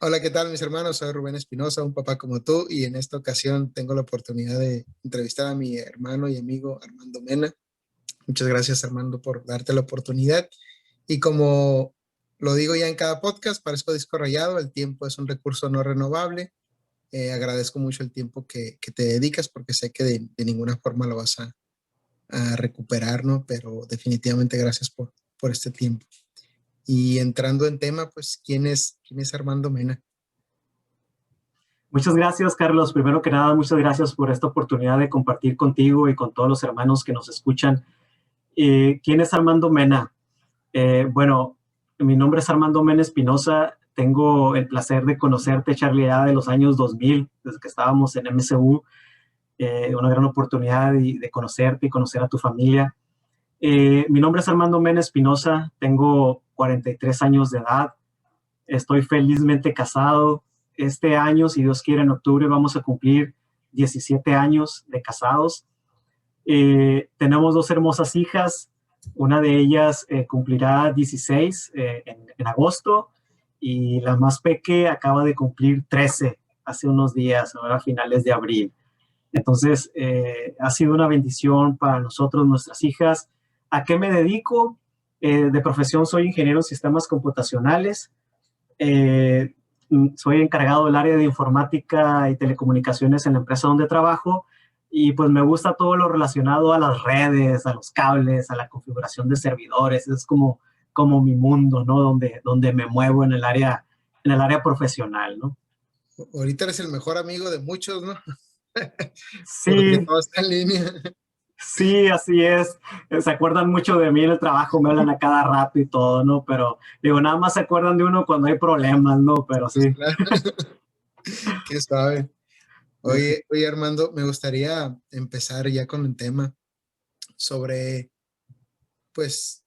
Hola, ¿qué tal mis hermanos? Soy Rubén Espinosa, un papá como tú, y en esta ocasión tengo la oportunidad de entrevistar a mi hermano y amigo Armando Mena. Muchas gracias, Armando, por darte la oportunidad. Y como lo digo ya en cada podcast, parezco disco rayado, el tiempo es un recurso no renovable. Agradezco mucho el tiempo que te dedicas porque sé que de ninguna forma lo vas a recuperar, ¿no? Pero definitivamente gracias por este tiempo. Y entrando en tema, pues, ¿quién es Armando Mena? Muchas gracias, Carlos. Primero que nada, muchas gracias por esta oportunidad de compartir contigo y con todos los hermanos que nos escuchan. ¿Quién es Armando Mena? Bueno, mi nombre es Armando Mena Espinosa. Tengo el placer de conocerte, Charlie, ya de los años 2000, desde que estábamos en MCU. Una gran oportunidad de conocerte y conocer a tu familia. Mi nombre es Armando Mena Espinosa. Tengo 43 años de edad. Estoy felizmente casado. Este año, si Dios quiere, en octubre vamos a cumplir 17 años de casados. Tenemos dos hermosas hijas. Una de ellas cumplirá 16 en agosto y la más peque acaba de cumplir 13 hace unos días, ahora a finales de abril. Entonces, ha sido una bendición para nosotros, nuestras hijas. ¿A qué me dedico? De profesión soy ingeniero en sistemas computacionales. Eh, Soy encargado del área de informática y telecomunicaciones en la empresa donde trabajo y pues me gusta todo lo relacionado a las redes, a los cables, a la configuración de servidores. Es como mi mundo, ¿no? Donde me muevo en el área profesional, ¿no? Ahorita eres el mejor amigo de muchos, ¿no? Porque Sí, todo está en línea. sí, así es. Se acuerdan mucho de mí en el trabajo, me hablan a cada rato y todo, ¿no? Pero digo, nada más se acuerdan de uno cuando hay problemas, ¿no? Pero Pues sí. claro, qué suave. Oye, Armando, me gustaría empezar ya con un tema sobre, pues,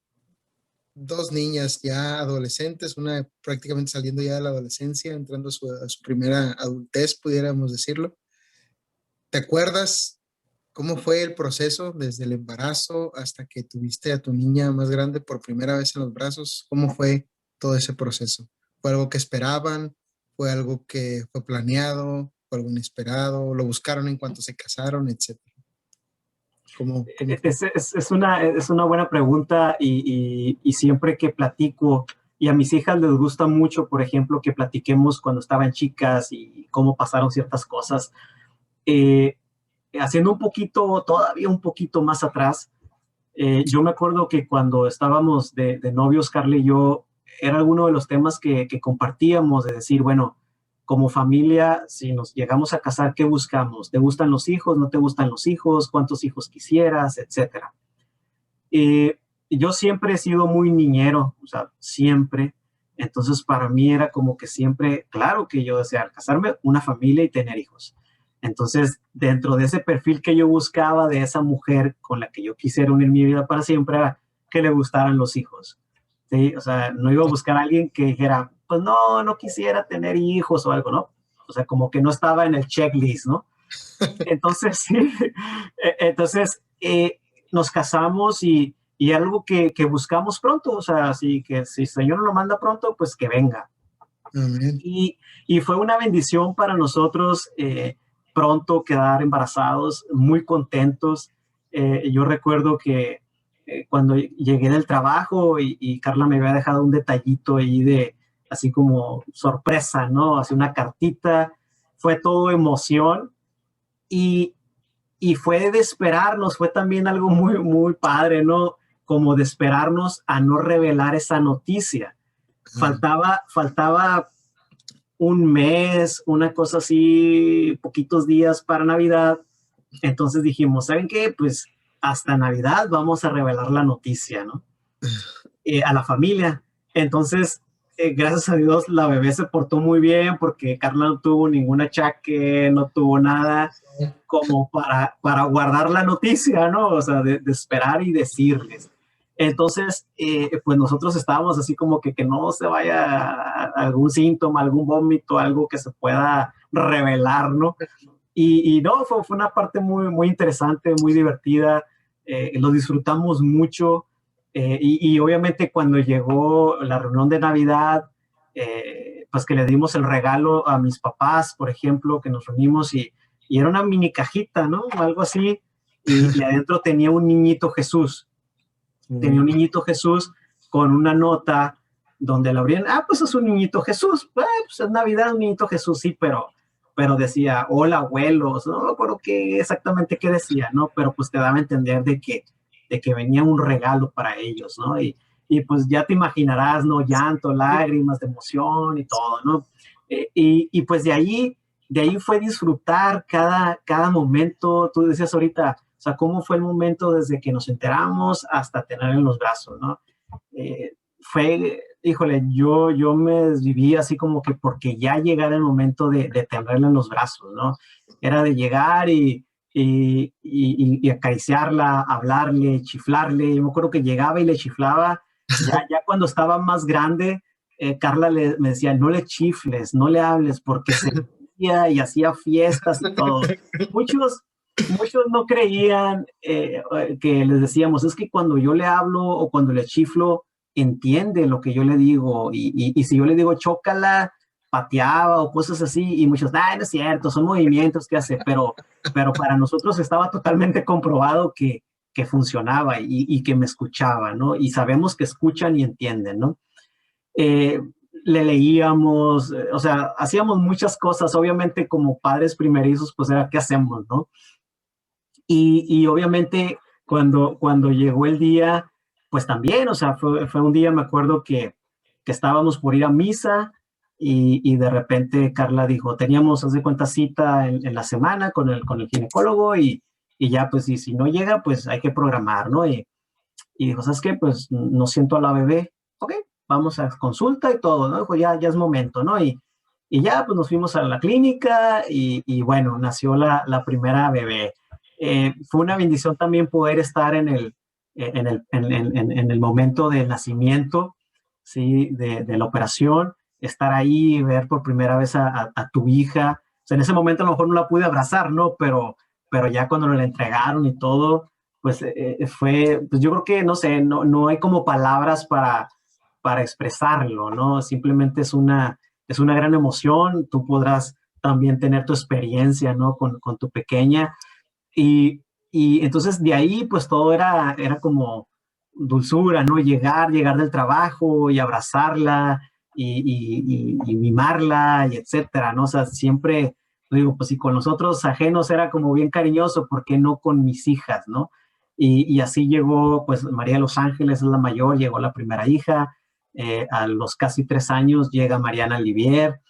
dos niñas ya adolescentes, una prácticamente saliendo ya de la adolescencia, entrando a su primera adultez, pudiéramos decirlo. ¿Te acuerdas cómo fue el proceso desde el embarazo hasta que tuviste a tu niña más grande por primera vez en los brazos? ¿Cómo fue todo ese proceso? ¿Fue algo que esperaban? ¿Fue algo que fue planeado? ¿Fue algo inesperado? ¿Lo buscaron en cuanto se casaron, etcétera? ¿Cómo fue? Es una buena pregunta y siempre que platico, y a mis hijas les gusta mucho, por ejemplo, que platiquemos cuando estaban chicas y cómo pasaron ciertas cosas. Eh, Haciendo un poquito, todavía un poquito más atrás, yo me acuerdo que cuando estábamos de novios, Carly y yo, era alguno de los temas que compartíamos, de decir, bueno, como familia, si nos llegamos a casar, ¿qué buscamos? ¿Te gustan los hijos? ¿No te gustan los hijos? ¿Cuántos hijos quisieras? Etcétera. Eh, yo siempre he sido muy niñero, o sea, siempre. Entonces, para mí era como que siempre, claro que yo deseaba casarme, una familia y tener hijos. Entonces, dentro de ese perfil que yo buscaba de esa mujer con la que yo quisiera unir mi vida para siempre, era que le gustaran los hijos. ¿Sí? O sea, no iba a buscar a alguien que dijera, pues no, no quisiera tener hijos o algo, ¿no? O sea, como que no estaba en el checklist, ¿no? Entonces, sí, entonces nos casamos y algo que buscamos pronto, o sea, así que si el Señor no lo manda pronto, pues que venga. Amén. Y, y fue una bendición para nosotros pronto quedar embarazados, muy contentos. Yo recuerdo que cuando llegué del trabajo y Carla me había dejado un detallito ahí de, así como sorpresa, ¿no? Así una cartita, fue todo emoción y, y fue de esperarnos, fue también algo muy, muy padre, ¿no? Como de esperarnos a no revelar esa noticia. Ah, Faltaba un mes, una cosa así, poquitos días para Navidad. Entonces dijimos, ¿saben qué? Pues hasta Navidad vamos a revelar la noticia, ¿no? A la familia. Entonces, gracias a Dios, la bebé se portó muy bien porque Carla no tuvo ningún achaque, no tuvo nada como para guardar la noticia, ¿no? O sea, de esperar y decirles. Entonces, pues nosotros estábamos así como que no se vaya algún síntoma, algún vómito, algo que se pueda revelar, ¿no? Y no, fue una parte muy, muy interesante, muy divertida, lo disfrutamos mucho y obviamente cuando llegó la reunión de Navidad, pues que le dimos el regalo a mis papás, por ejemplo, que nos reunimos y era una mini cajita, ¿no? O algo así, y adentro tenía un niñito Jesús. Tenía un niñito Jesús con una nota donde la abrían, pues es un niñito Jesús, pues es Navidad, un niñito Jesús, sí, pero decía, hola abuelos, no me acuerdo exactamente qué decía, ¿no? Pero pues te daba a entender de que venía un regalo para ellos, ¿no? Y pues ya te imaginarás, ¿no? Llanto, lágrimas de emoción y todo, ¿no? Y pues de ahí fue disfrutar cada momento. Tú decías ahorita, o sea, cómo fue el momento desde que nos enteramos hasta tener en los brazos, ¿no? Híjole, yo me desviví así como que porque ya llegara el momento de tenerla en los brazos, ¿no? Era de llegar y acariciarla, hablarle, chiflarle. Yo me acuerdo que llegaba y le chiflaba. Ya cuando estaba más grande, Carla me decía, no le chifles, no le hables, porque se metía y hacía fiestas y todo. Muchos no creían que les decíamos, es que cuando yo le hablo o cuando le chiflo, entiende lo que yo le digo. Y si yo le digo chócala, pateaba o cosas así, y muchos, no es cierto, son movimientos que hace, pero para nosotros estaba totalmente comprobado que funcionaba y que me escuchaba, ¿no? Y sabemos que escuchan y entienden, ¿no? Le leíamos, o sea, hacíamos muchas cosas, obviamente como padres primerizos, pues era, ¿qué hacemos, no? Y obviamente cuando llegó el día, pues también, o sea, fue un día, me acuerdo que estábamos por ir a misa y de repente Carla dijo, teníamos, haz de cuenta, cita en la semana con el ginecólogo y ya, pues, y si no llega, pues hay que programar, ¿no? Y dijo, ¿sabes qué? Pues no siento a la bebé. Ok, vamos a consulta y todo, ¿no? Dijo, ya es momento, ¿no? Y ya, pues nos fuimos a la clínica y bueno, nació la primera bebé. Fue una bendición también poder estar en el momento del nacimiento, ¿sí? De la operación, estar ahí, ver por primera vez a tu hija. O sea, en ese momento a lo mejor no la pude abrazar, ¿no? Pero ya cuando la entregaron y todo, pues pues yo creo que, no sé, no hay como palabras para expresarlo, ¿no? Simplemente es una gran emoción. Tú podrás también tener tu experiencia, ¿no? Con tu pequeña. Y entonces de ahí, pues todo era como dulzura, ¿no? Llegar del trabajo y abrazarla y mimarla y etcétera, ¿no? O sea, siempre digo, pues si con los otros ajenos era como bien cariñoso, ¿por qué no con mis hijas, no? Y así llegó, pues María de los Ángeles es la mayor, llegó la primera hija, a los casi 3 años llega Mariana Olivier,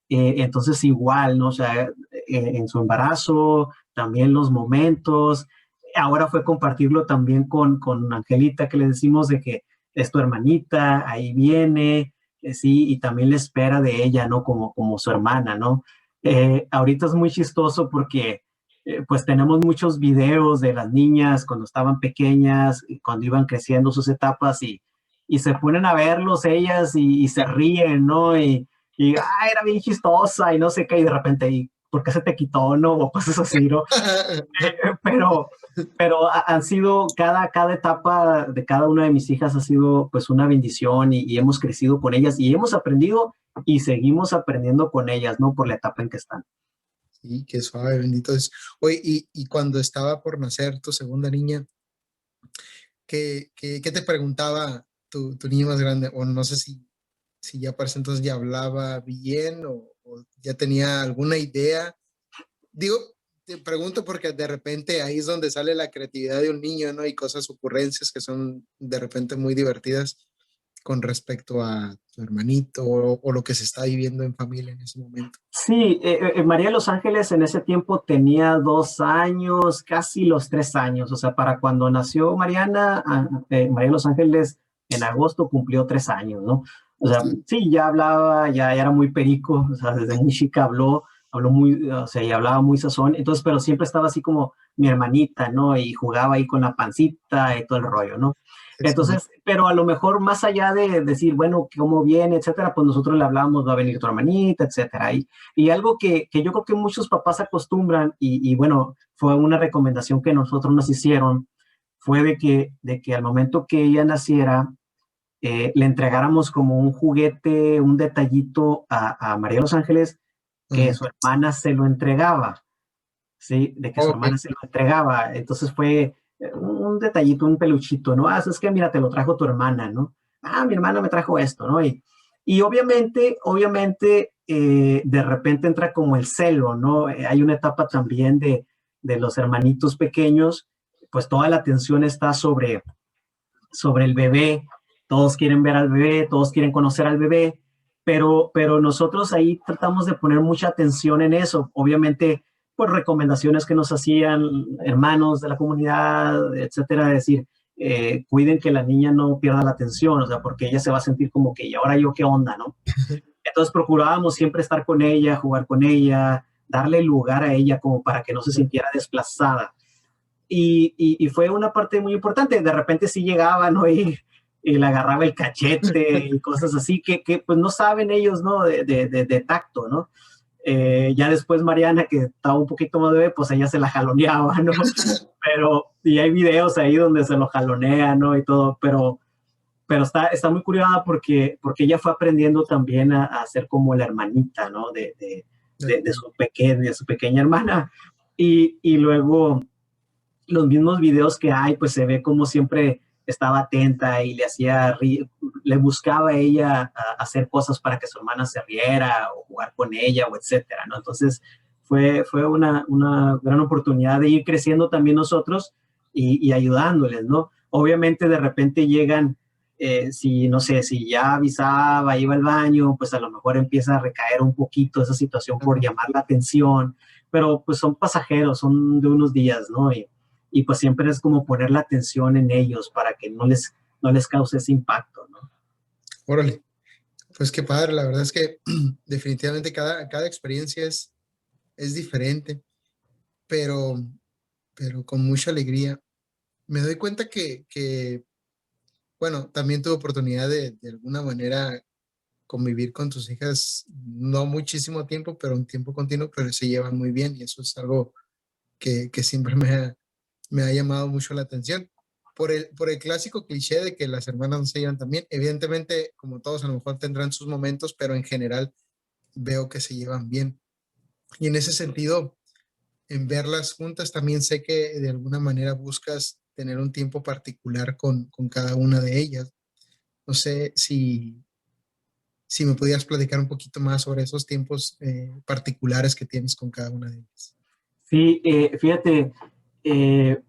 entonces igual, ¿no? O sea, en su embarazo, también los momentos, ahora fue compartirlo también con Angelita, que le decimos de que es tu hermanita, ahí viene, sí, y también le espera de ella, ¿no? Como su hermana, ¿no? Ahorita es muy chistoso porque pues tenemos muchos videos de las niñas cuando estaban pequeñas, cuando iban creciendo sus etapas y se ponen a verlos ellas y se ríen, ¿no? Era bien chistosa y no sé qué, y de repente, ¿y por qué se te quitó, no? O cosas así, ¿no? pero, pero han sido, cada etapa de cada una de mis hijas ha sido pues una bendición y hemos crecido con ellas y hemos aprendido y seguimos aprendiendo con ellas, ¿no? Por la etapa en que están. Sí, qué suave, bendito es. Oye, y cuando estaba por nacer tu segunda niña, ¿qué te preguntaba tu niña más grande? O no sé si ya para ese entonces ya hablaba bien o ya tenía alguna idea. Digo, te pregunto porque de repente ahí es donde sale la creatividad de un niño, ¿no? Y cosas, ocurrencias que son de repente muy divertidas con respecto a tu hermanito o lo que se está viviendo en familia en ese momento. Sí, María de los Ángeles en ese tiempo tenía 2 años, casi los 3 años. O sea, para cuando nació Mariana, María de los Ángeles en agosto cumplió 3 años, ¿no? O sea, Sí. sí, ya hablaba, ya era muy perico, o sea, desde muy chica habló muy, o sea, y hablaba muy sazón. Entonces, pero siempre estaba así como mi hermanita, ¿no? Y jugaba ahí con la pancita y todo el rollo, ¿no? Entonces, pero a lo mejor más allá de decir, bueno, cómo viene, etcétera, pues nosotros le hablábamos, va a venir tu hermanita, etcétera. Y algo que yo creo que muchos papás acostumbran, y bueno, fue una recomendación que nosotros nos hicieron, fue de que al momento que ella naciera, le entregáramos como un juguete, un detallito a María de los Ángeles, que Ajá. su hermana se lo entregaba, ¿sí? De que su Ok. hermana se lo entregaba. Entonces fue un detallito, un peluchito, ¿no? Ah, es que mira, te lo trajo tu hermana, ¿no? Ah, mi hermana me trajo esto, ¿no? Y obviamente, de repente entra como el celo, ¿no? Hay una etapa también de los hermanitos pequeños, pues toda la atención está sobre el bebé, todos quieren ver al bebé, todos quieren conocer al bebé, pero nosotros ahí tratamos de poner mucha atención en eso. Obviamente, pues recomendaciones que nos hacían hermanos de la comunidad, etcétera, de decir, cuiden que la niña no pierda la atención, o sea, porque ella se va a sentir como que, ¿y ahora yo qué onda, no? Entonces procurábamos siempre estar con ella, jugar con ella, darle lugar a ella como para que no se sintiera desplazada. Y fue una parte muy importante. De repente sí llegaba, ¿no? Y le agarraba el cachete y cosas así que pues no saben ellos, ¿no? De tacto, ¿no? Ya después Mariana, que estaba un poquito más bebé, pues ella se la jaloneaba, ¿no? Y hay videos ahí donde se lo jalonea, ¿no? Y todo, pero está muy curiosa porque ella fue aprendiendo también a ser como la hermanita, ¿no? De acuerdo. De su pequeña hermana. Y luego los mismos videos que hay, pues se ve como siempre estaba atenta y le buscaba a ella hacer cosas para que su hermana se riera o jugar con ella o etcétera, ¿no? Entonces fue una gran oportunidad de ir creciendo también nosotros y ayudándoles, ¿no? Obviamente de repente llegan, si no sé, si ya avisaba, iba al baño, pues a lo mejor empieza a recaer un poquito esa situación por Ajá. llamar la atención, pero pues son pasajeros, son de unos días, ¿no? Y pues siempre es como poner la atención en ellos para que no les cause ese impacto, ¿no? Órale. Pues qué padre, la verdad es que definitivamente cada experiencia es diferente, pero, pero con mucha alegría. Me doy cuenta bueno, también tuve oportunidad de alguna manera convivir con tus hijas, no muchísimo tiempo, pero un tiempo continuo, pero se llevan muy bien y eso es algo que siempre me ha llamado mucho la atención. Por el clásico cliché de que las hermanas no se llevan tan bien, evidentemente, como todos, a lo mejor tendrán sus momentos, pero en general veo que se llevan bien. Y en ese sentido, en verlas juntas, también sé que de alguna manera buscas tener un tiempo particular con cada una de ellas. No sé si me pudieras platicar un poquito más sobre esos tiempos particulares que tienes con cada una de ellas. Sí, fíjate, eh,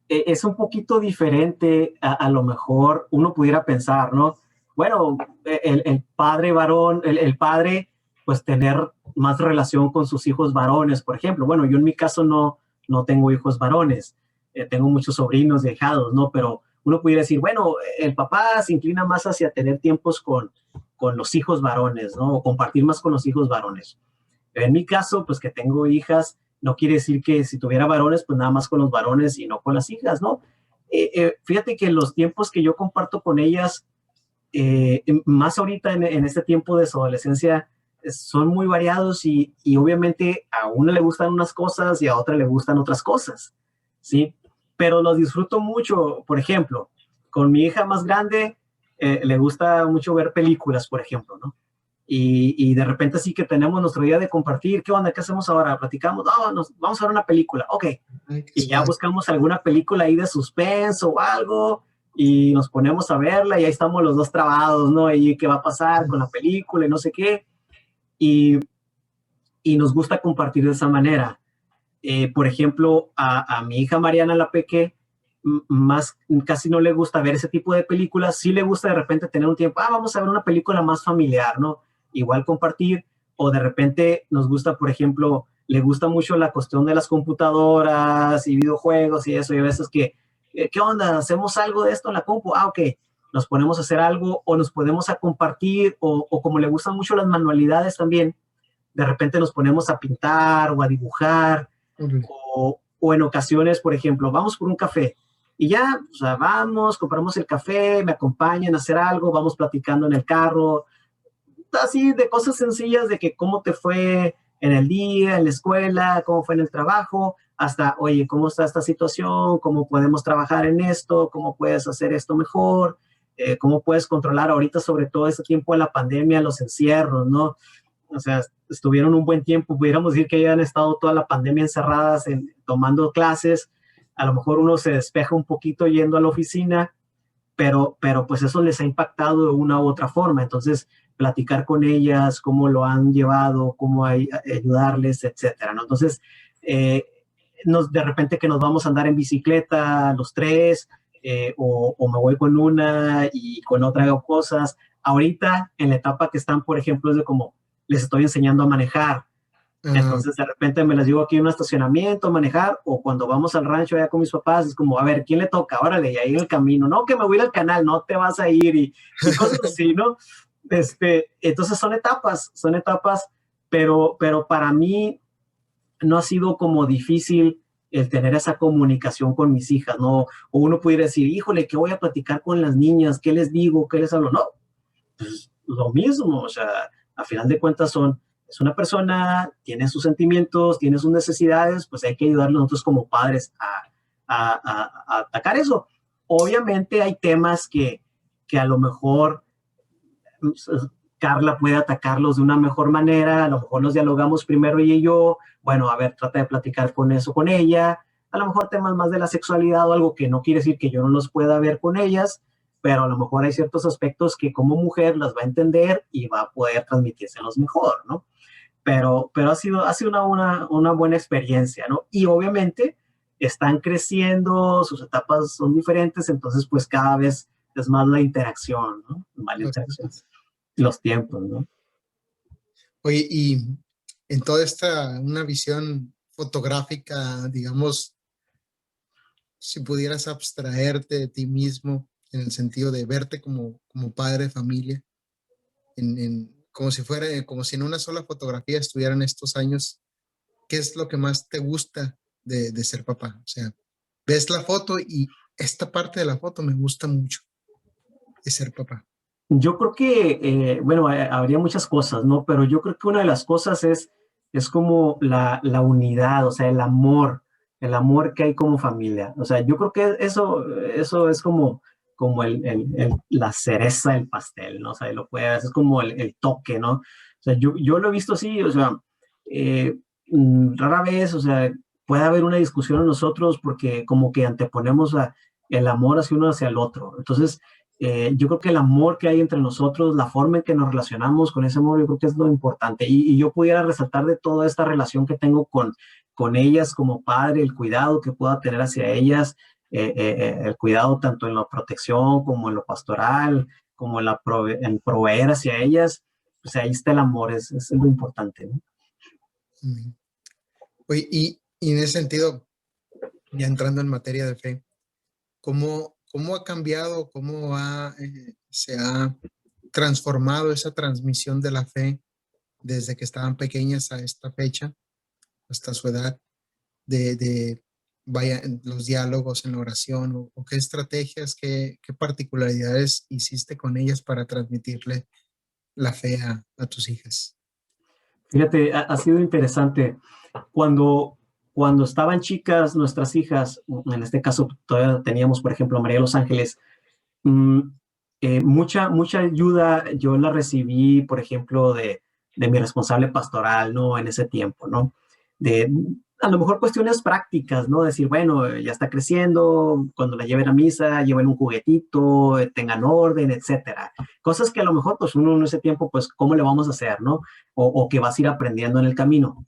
es un poquito diferente a lo mejor uno pudiera pensar, ¿no? Bueno, el padre varón, el padre, pues tener más relación con sus hijos varones, por ejemplo. Bueno, yo en mi caso no tengo hijos varones, tengo muchos sobrinos y ahijados, ¿no? Pero uno pudiera decir, bueno, el papá se inclina más hacia tener tiempos con los hijos varones, ¿no? O compartir más con los hijos varones. En mi caso, pues que tengo hijas, no quiere decir que si tuviera varones, pues nada más con los varones y no con las hijas, ¿no? Fíjate que los tiempos que yo comparto con ellas, más ahorita en este tiempo de su adolescencia, son muy variados y obviamente a una le gustan unas cosas y a otra le gustan otras cosas, ¿sí? Pero los disfruto mucho, por ejemplo, con mi hija más grande, le gusta mucho ver películas, por ejemplo, ¿no? Y de repente sí que tenemos nuestro día de compartir, ¿qué onda? ¿Qué hacemos ahora? Platicamos, no, vamos a ver una película, ok. Ay, qué Y ya suave. buscamos alguna película ahí de suspenso o algo y nos ponemos a verla y ahí estamos los dos trabados, ¿no? Y qué va a pasar con la película y no sé qué. Y, y nos gusta compartir de esa manera. Por ejemplo, a mi hija Mariana la Peque, más casi no le gusta ver ese tipo de películas, sí le gusta de repente tener un tiempo, vamos a ver una película más familiar, ¿no? Igual compartir, o de repente nos gusta, por ejemplo, le gusta mucho la cuestión de las computadoras y videojuegos y eso, y a veces ¿qué onda? ¿Hacemos algo de esto en la compu? Ah, ok, nos ponemos a hacer algo o nos podemos a compartir o como le gustan mucho las manualidades también, de repente nos ponemos a pintar o a dibujar Órale. o en ocasiones, por ejemplo, vamos por un café y ya, o sea, vamos, compramos el café, me acompañan a hacer algo, vamos platicando en el carro, así de cosas sencillas de que cómo te fue en el día, en la escuela, cómo fue en el trabajo, hasta, oye, ¿cómo está esta situación? ¿Cómo podemos trabajar en esto? ¿Cómo puedes hacer esto mejor? cómo puedes controlar ahorita, sobre todo este tiempo de la pandemia, los encierros, ¿no? O sea, estuvieron un buen tiempo, pudiéramos decir que ya han estado toda la pandemia encerradas, tomando clases, a lo mejor uno se despeja un poquito yendo a la oficina, pero pues eso les ha impactado de una u otra forma. Entonces, platicar con ellas, cómo lo han llevado, cómo ayudarles, etcétera, ¿no? Entonces, de repente que nos vamos a andar en bicicleta los tres, o me voy con una y con otra hago cosas. Ahorita, en la etapa que están, por ejemplo, es de como les estoy enseñando a manejar. Entonces, de repente me las llevo aquí en un estacionamiento a manejar, o cuando vamos al rancho allá con mis papás, es como, a ver, ¿quién le toca? Órale, y ahí en el camino, no, que me voy al canal, no te vas a ir, y cosas así, ¿no? Entonces son etapas, pero para mí no ha sido como difícil el tener esa comunicación con mis hijas, ¿no? O uno pudiera decir, híjole, ¿qué voy a platicar con las niñas? ¿Qué les digo? ¿Qué les hablo? No, pues lo mismo, o sea, a final de cuentas es una persona, tiene sus sentimientos, tiene sus necesidades, pues hay que ayudarle nosotros como padres a atacar eso. Obviamente hay temas que a lo mejor Carla puede atacarlos de una mejor manera, a lo mejor los dialogamos primero ella y yo, bueno, a ver, trata de platicar con eso con ella, a lo mejor temas más de la sexualidad o algo que no quiere decir que yo no los pueda ver con ellas, pero a lo mejor hay ciertos aspectos que como mujer las va a entender y va a poder transmitírselos mejor, ¿no? Pero ha sido una buena experiencia, ¿no? Y obviamente están creciendo, sus etapas son diferentes, entonces pues cada vez es más la interacción, ¿no? Más la interacción, los tiempos, ¿no? Oye, y en toda una visión fotográfica, digamos, si pudieras abstraerte de ti mismo en el sentido de verte como padre de familia, como si fuera, como si en una sola fotografía estuvieran estos años, ¿qué es lo que más te gusta de ser papá? O sea, ves la foto y esta parte de la foto me gusta mucho de ser papá. Yo creo que, bueno, habría muchas cosas, ¿no? Pero yo creo que una de las cosas es como la unidad, o sea, el amor que hay como familia. O sea, yo creo que eso es como la cereza del pastel, ¿no? O sea, es como el toque, ¿no? O sea, yo lo he visto así, o sea, eh, rara vez, o sea, puede haber una discusión en nosotros porque como que anteponemos el amor hacia uno hacia el otro. Entonces, yo creo que el amor que hay entre nosotros, la forma en que nos relacionamos con ese amor, yo creo que es lo importante. Y yo pudiera resaltar de toda esta relación que tengo con ellas como padre, el cuidado que pueda tener hacia ellas, el cuidado tanto en la protección como en lo pastoral, como en proveer hacia ellas, pues ahí está el amor, es lo importante, ¿no? Oye, y en ese sentido, ya entrando en materia de fe, ¿cómo ha cambiado, se ha transformado esa transmisión de la fe desde que estaban pequeñas a esta fecha, hasta su edad, vaya, en los diálogos, en la oración, o qué estrategias, qué particularidades hiciste con ellas para transmitirle la fe a tus hijas? Fíjate, ha sido interesante. Cuando estaban chicas nuestras hijas, en este caso todavía teníamos, por ejemplo, a María de los Ángeles, mm, mucha ayuda yo la recibí, por ejemplo, de mi responsable pastoral, ¿no? En ese tiempo, ¿no? De a lo mejor cuestiones prácticas, ¿no? Decir, bueno, ya está creciendo, cuando la lleven a misa, lleven un juguetito, tengan orden, etcétera. Cosas que a lo mejor, pues uno en ese tiempo, pues, ¿cómo le vamos a hacer, no? O que vas a ir aprendiendo en el camino.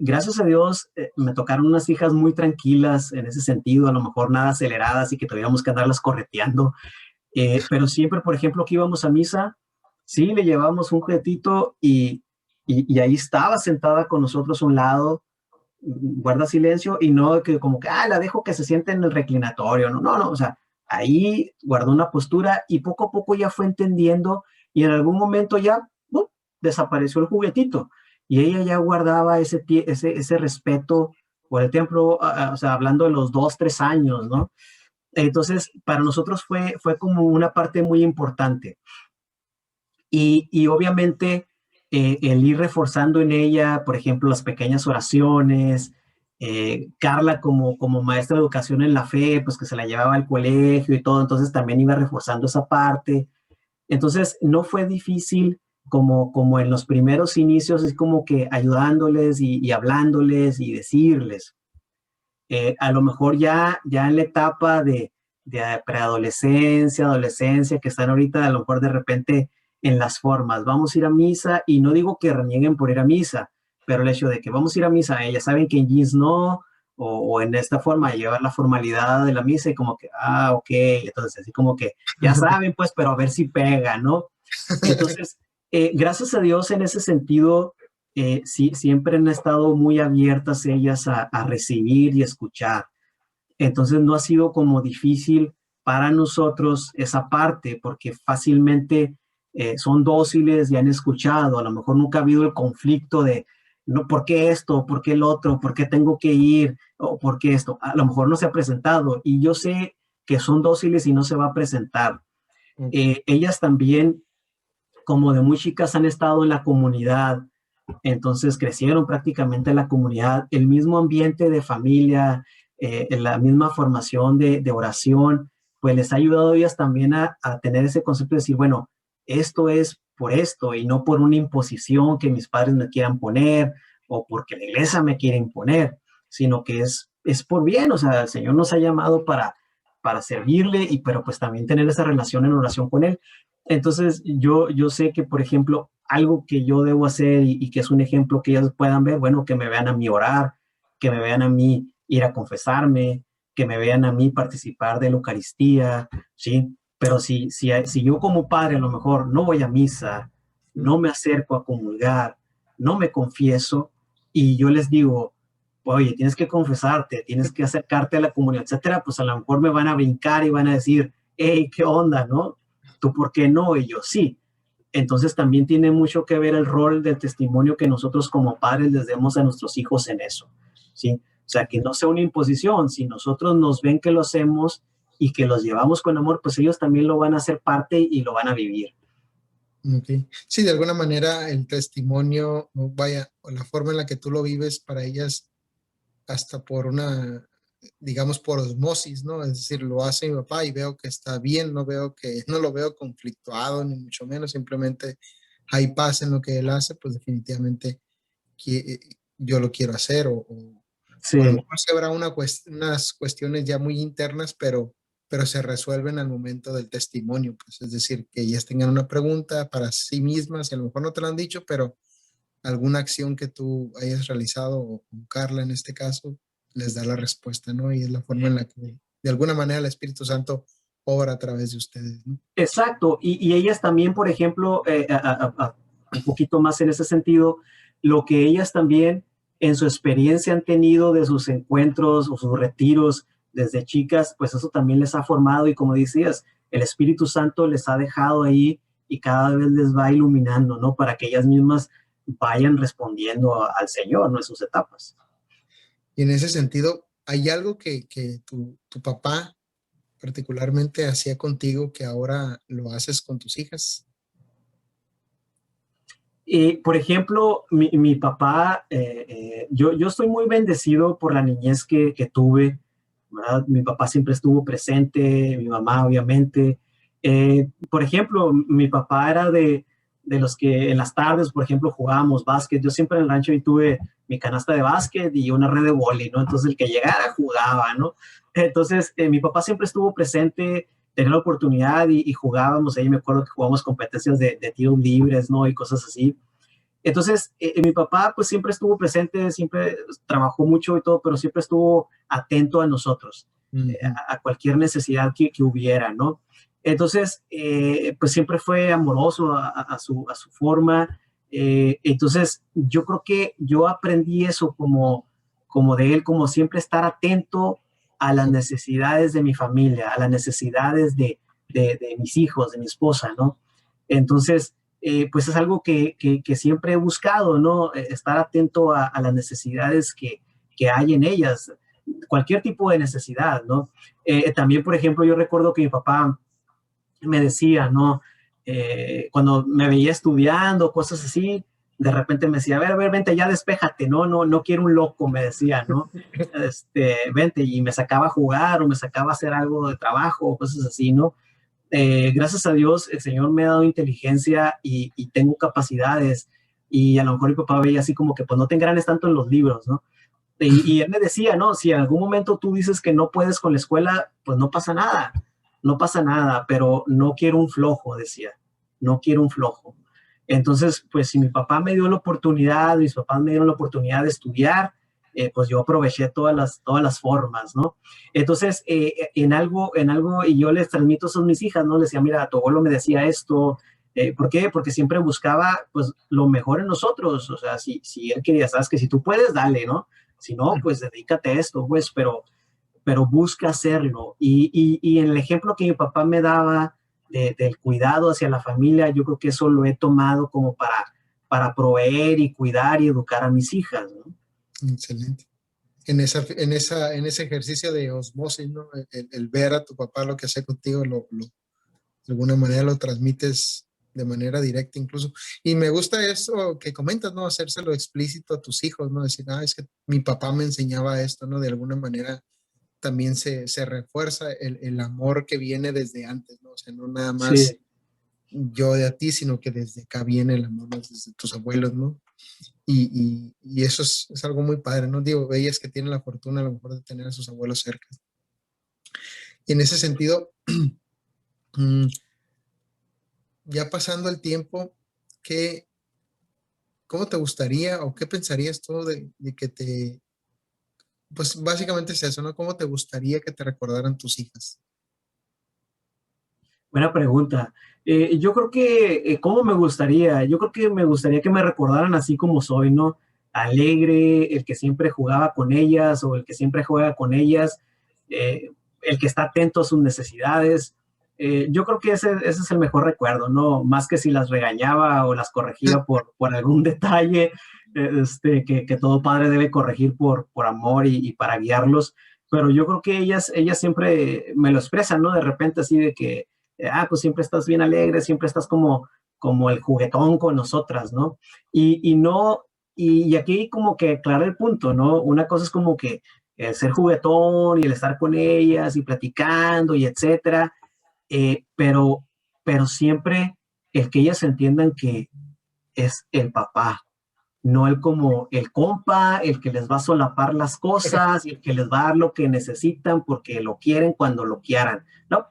Gracias a Dios, me tocaron unas hijas muy tranquilas en ese sentido, a lo mejor nada aceleradas y que tuviéramos que andarlas correteando, pero siempre, por ejemplo, que íbamos a misa, sí, le llevábamos un juguetito y ahí estaba sentada con nosotros a un lado, guarda silencio y no que como que, la dejo que se siente en el reclinatorio, no, o sea, ahí guardó una postura y poco a poco ya fue entendiendo y en algún momento ya desapareció el juguetito y ella ya guardaba ese respeto por el templo, o sea, hablando de los 2, 3 años, ¿no? Entonces, para nosotros fue como una parte muy importante. Y obviamente el ir reforzando en ella, por ejemplo, las pequeñas oraciones, Carla como maestra de educación en la fe, pues que se la llevaba al colegio y todo, entonces también iba reforzando esa parte. Entonces no fue difícil como en los primeros inicios, es como que ayudándoles y hablándoles y decirles. A lo mejor ya en la etapa de preadolescencia, adolescencia, que están ahorita a lo mejor de repente en las formas, vamos a ir a misa, y no digo que renieguen por ir a misa, pero el hecho de que vamos a ir a misa, ellas saben que en jeans no, o en esta forma, llevar la formalidad de la misa y como que, ok, entonces así como que ya saben, pues, pero a ver si pega, ¿no? Entonces, gracias a Dios en ese sentido, sí, siempre han estado muy abiertas ellas a recibir y escuchar. Entonces no ha sido como difícil para nosotros esa parte, porque fácilmente son dóciles y han escuchado. A lo mejor nunca ha habido el conflicto de, no, ¿por qué esto? ¿Por qué el otro? ¿Por qué tengo que ir? ¿O por qué esto? A lo mejor no se ha presentado y yo sé que son dóciles y no se va a presentar. Ellas también, como de muy chicas, han estado en la comunidad, entonces crecieron prácticamente en la comunidad, el mismo ambiente de familia, la misma formación de oración, pues les ha ayudado a ellas también a tener ese concepto de decir, bueno, esto es por esto y no por una imposición que mis padres me quieran poner o porque la iglesia me quiere imponer, sino que es por bien, o sea, el Señor nos ha llamado para servirle, pero pues también tener esa relación en oración con Él. Entonces, yo sé que, por ejemplo, algo que yo debo hacer y que es un ejemplo que ellas puedan ver, bueno, que me vean a mí orar, que me vean a mí ir a confesarme, que me vean a mí participar de la Eucaristía, ¿sí? Pero si yo como padre a lo mejor no voy a misa, no me acerco a comulgar, no me confieso, y yo les digo, oye, tienes que confesarte, tienes que acercarte a la comunión, etcétera, pues a lo mejor me van a brincar y van a decir, hey, ¿qué onda, no? ¿Tú por qué no? Y yo sí. Entonces también tiene mucho que ver el rol del testimonio que nosotros como padres les demos a nuestros hijos en eso, ¿sí? O sea, que no sea una imposición, si nosotros nos ven que lo hacemos y que los llevamos con amor, pues ellos también lo van a hacer parte y lo van a vivir. Okay. Sí, de alguna manera el testimonio, vaya, o la forma en la que tú lo vives para ellas, hasta por una, digamos, por osmosis, ¿no? Es decir, lo hace mi papá y veo que está bien, no lo veo conflictuado, ni mucho menos, simplemente hay paz en lo que él hace, pues definitivamente yo lo quiero hacer, Sí. o a lo mejor se habrá unas cuestiones ya muy internas, pero se resuelven al momento del testimonio, pues es decir, que ellas tengan una pregunta para sí mismas, y a lo mejor no te lo han dicho, pero alguna acción que tú hayas realizado, o con Carla en este caso, les da la respuesta, ¿no? Y es la forma en la que, de alguna manera, el Espíritu Santo obra a través de ustedes, ¿no? Exacto, y ellas también, por ejemplo, un poquito más en ese sentido, lo que ellas también en su experiencia han tenido de sus encuentros o sus retiros desde chicas, pues eso también les ha formado y como decías, el Espíritu Santo les ha dejado ahí y cada vez les va iluminando, ¿no? Para que ellas mismas vayan respondiendo al Señor, ¿no? En sus etapas. Y en ese sentido, ¿hay algo que tu papá particularmente hacía contigo que ahora lo haces con tus hijas? Por ejemplo, mi papá, yo estoy muy bendecido por la niñez que tuve, ¿verdad? Mi papá siempre estuvo presente, mi mamá obviamente. Por ejemplo, mi papá era de los que en las tardes, por ejemplo, jugábamos básquet. Yo siempre en el rancho ahí tuve mi canasta de básquet y una red de vóley, ¿no? Entonces el que llegara jugaba, ¿no? Entonces mi papá siempre estuvo presente, tenía la oportunidad y jugábamos, ahí me acuerdo que jugábamos competencias de tiros libres, ¿no? Y cosas así. Entonces, mi papá pues siempre estuvo presente, siempre trabajó mucho y todo, pero siempre estuvo atento a nosotros, a cualquier necesidad que hubiera, ¿no? Entonces, pues siempre fue amoroso a su forma. Entonces, yo creo que yo aprendí eso como de él, como siempre estar atento a las necesidades de mi familia, a las necesidades de mis hijos, de mi esposa, ¿no? Entonces, pues es algo que siempre he buscado, ¿no? Estar atento a las necesidades que hay en ellas, cualquier tipo de necesidad, ¿no? También, por ejemplo, yo recuerdo que mi papá me decía, ¿no? Cuando me veía estudiando, cosas así, de repente me decía, a ver, vente, ya despéjate, no quiero un loco, me decía, ¿no? Vente, y me sacaba a jugar o me sacaba a hacer algo de trabajo o cosas así, ¿no? Gracias a Dios, el Señor me ha dado inteligencia y tengo capacidades, y a lo mejor mi papá veía así como que, pues no te engranes tanto en los libros, ¿no? Y él me decía, no, si en algún momento tú dices que no puedes con la escuela, pues no pasa nada, no pasa nada, pero no quiero un flojo, decía, no quiero un flojo. Entonces, pues si mi papá me dio la oportunidad, mis papás me dieron la oportunidad de estudiar, pues yo aproveché todas las formas, ¿no? Entonces, en algo, y yo les transmito eso a mis hijas, ¿no? Les decía, mira, tu abuelo me decía esto. ¿Por qué? Porque siempre buscaba, pues, lo mejor en nosotros. O sea, si él quería, sabes que si tú puedes, dale, ¿no? Si no, pues dedícate a esto, pues, pero busca hacerlo. Y en el ejemplo que mi papá me daba del cuidado hacia la familia, yo creo que eso lo he tomado como para proveer y cuidar y educar a mis hijas, ¿no? Excelente. En ese ejercicio de osmosis, ¿no? El ver a tu papá lo que hace contigo, de alguna manera lo transmites de manera directa incluso. Y me gusta eso que comentas, ¿no? Hacérselo explícito a tus hijos, ¿no? Decir, es que mi papá me enseñaba esto, ¿no? De alguna manera también se refuerza el amor que viene desde antes, ¿no? O sea, no nada más Sí. yo de a ti, sino que desde acá viene el amor, ¿no? Desde tus abuelos, ¿no? Y eso es algo muy padre, ¿no? Digo, ellas que tienen la fortuna a lo mejor de tener a sus abuelos cerca. Y en ese sentido, ya pasando el tiempo, ¿cómo te gustaría o qué pensarías tú de que pues básicamente es eso, ¿no? ¿Cómo te gustaría que te recordaran tus hijas? Buena pregunta. Yo creo que, ¿cómo me gustaría? Yo creo que me gustaría que me recordaran así como soy, ¿no? Alegre, el que siempre jugaba con ellas o el que siempre juega con ellas, el que está atento a sus necesidades. Yo creo que ese es el mejor recuerdo, ¿no? Más que si las regañaba o las corregía por algún detalle, que todo padre debe corregir por amor y para guiarlos. Pero yo creo que ellas siempre me lo expresan, ¿no? De repente así de que pues siempre estás bien alegre, siempre estás como el juguetón con nosotras, ¿no? Y no, y aquí como que aclarar el punto, ¿no? Una cosa es como que el ser juguetón y el estar con ellas y platicando y etcétera, pero siempre el que ellas entiendan que es el papá, no el como el compa, el que les va a solapar las cosas y el que les va a dar lo que necesitan porque lo quieren cuando lo quieran, ¿no?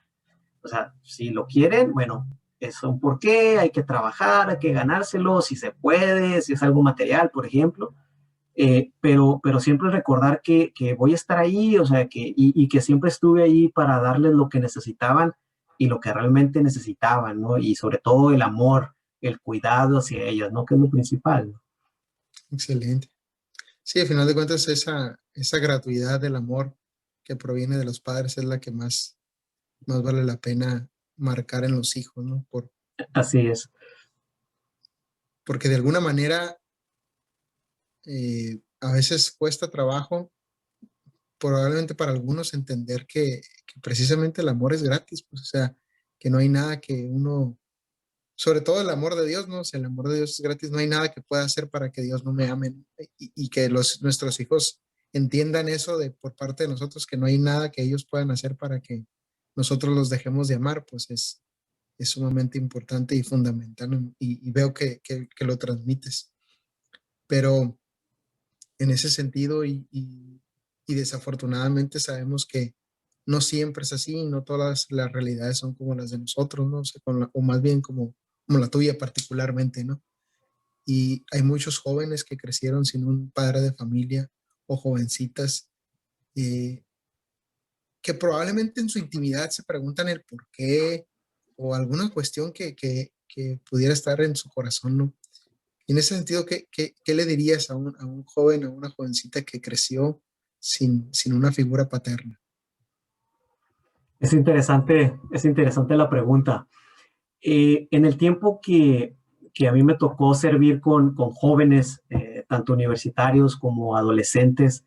O sea, si lo quieren, bueno, es un porqué, hay que trabajar, hay que ganárselo, si se puede, si es algo material, por ejemplo. Pero siempre recordar que voy a estar ahí, o sea, y que siempre estuve ahí para darles lo que necesitaban y lo que realmente necesitaban, ¿no? Y sobre todo el amor, el cuidado hacia ellas, ¿no? Que es lo principal, ¿no? Excelente. Sí, al final de cuentas, esa gratuidad del amor que proviene de los padres es la que más vale la pena marcar en los hijos, ¿no? Así es. Porque de alguna manera a veces cuesta trabajo, probablemente para algunos, entender que precisamente el amor es gratis, pues, o sea, que no hay nada que uno, sobre todo el amor de Dios, ¿no? O sea, el amor de Dios es gratis, no hay nada que pueda hacer para que Dios no me ame, ¿no? Y que nuestros hijos entiendan eso por parte de nosotros, que no hay nada que ellos puedan hacer para que nosotros los dejemos de amar, pues es sumamente importante y fundamental, ¿no? Y veo que lo transmites. Pero en ese sentido, y desafortunadamente sabemos que no siempre es así, no todas las realidades son como las de nosotros, ¿no? O sea, o más bien como la tuya particularmente, ¿no? Y hay muchos jóvenes que crecieron sin un padre de familia o jovencitas eh, que probablemente en su intimidad se preguntan el por qué o alguna cuestión que pudiera estar en su corazón, ¿no? Y en ese sentido, ¿qué le dirías a un joven, a una jovencita que creció sin una figura paterna? Es interesante la pregunta. En el tiempo que a mí me tocó servir con jóvenes, tanto universitarios como adolescentes,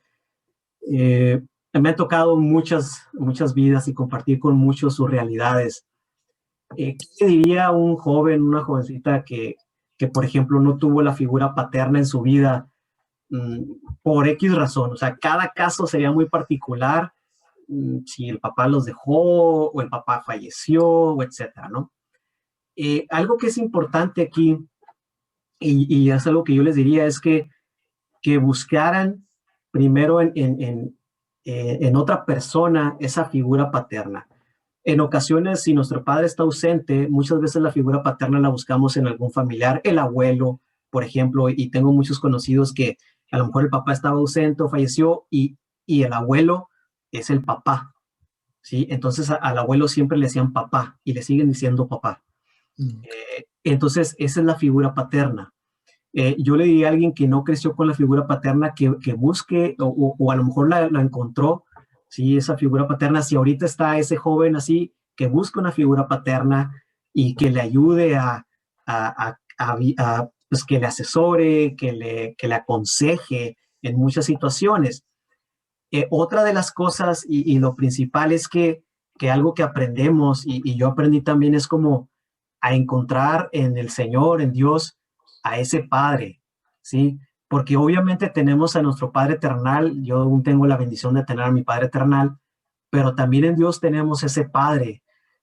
me han tocado muchas vidas y compartir con muchos sus realidades. ¿Qué le diría a un joven, una jovencita que, por ejemplo, no tuvo la figura paterna en su vida por X razón. O sea, cada caso sería muy particular, si el papá los dejó o el papá falleció, o etcétera, ¿no? Algo que es importante aquí, y es algo que yo les diría, es que buscaran primero en otra persona esa figura paterna. En ocasiones, si nuestro padre está ausente, muchas veces la figura paterna la buscamos en algún familiar, el abuelo, por ejemplo, y tengo muchos conocidos que a lo mejor el papá estaba ausente o falleció y el abuelo es el papá, ¿sí? Entonces al abuelo siempre le decían papá y le siguen diciendo papá. Entonces esa es la figura paterna. Yo le diría a alguien que no creció con la figura paterna que busque o a lo mejor la encontró, ¿sí? Esa figura paterna, si ahorita está ese joven así, que busque una figura paterna y que le ayude pues que le asesore, que le aconseje en muchas situaciones. Otra de las cosas y lo principal es que algo que aprendemos y yo aprendí también es como a encontrar en el Señor, en Dios, a ese Padre, ¿sí? Porque obviamente tenemos a nuestro Padre Eternal, yo aún tengo la bendición de tener a mi Padre Eternal, pero también en Dios tenemos ese Padre.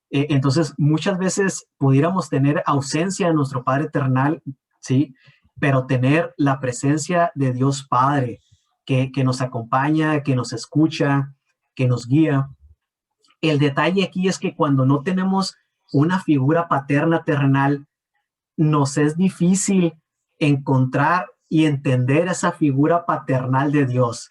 Entonces, muchas veces pudiéramos tener ausencia de nuestro Padre Eternal, ¿sí? Pero tener la presencia de Dios Padre, que nos acompaña, que nos escucha, que nos guía. El detalle aquí es que cuando no tenemos una figura paterna terrenal, nos es difícil encontrar y entender esa figura paternal de Dios,